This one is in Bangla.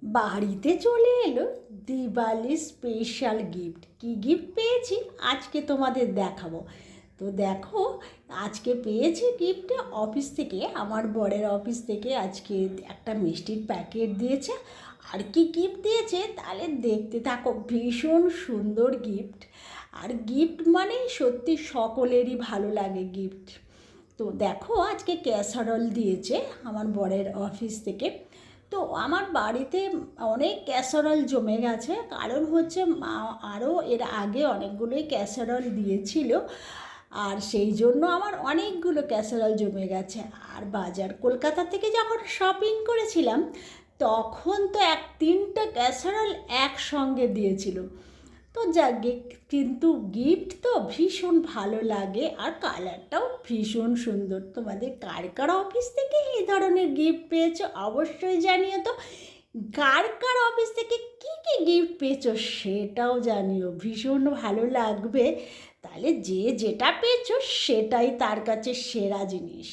বাড়িতে চলে এলো দিওয়ালি স্পেশাল গিফট। কি গিফট পেয়েছি আজকে তোমাদের দেখাবো। তো দেখো, আজকে পেয়েছি গিফটে অফিস থেকে, আমার বরের অফিস থেকে আজকে একটা মিষ্টির প্যাকেট দিয়েছে। আর কি গিফট দিয়েছে তাহলে দেখতে থাকো, ভীষণ সুন্দর গিফট। আর গিফট মানে সত্যি সকলেরই ভালো লাগে গিফট। তো দেখো, আজকে ক্যাসারোল দিয়েছে আমার বরের অফিস থেকে। তো আমার বাড়িতে অনেক ক্যাসারোল জমে গেছে, কারণ হচ্ছে মা আরও এর আগে অনেকগুলোই ক্যাসারোল দিয়েছিল, আর সেই জন্য আমার অনেকগুলো ক্যাসারোল জমে গেছে। আর বাজার কলকাতা থেকে যখন শপিং করেছিলাম তখন তো 3টা ক্যাসারোল একসঙ্গে দিয়েছিল। তো যাকে, কিন্তু গিফট তো ভীষণ ভালো লাগে আর কালারটাও ভীষণ সুন্দর। তোমাদের কার কার অফিস থেকে এই ধরনের গিফট পেয়েছো অবশ্যই জানিও তো। কার কার অফিস থেকে কী কী গিফট পেয়েছো সেটাও জানিও, ভীষণ ভালো লাগবে। তাহলে যে যেটা পেয়েছো সেটাই তার কাছে সেরা জিনিস।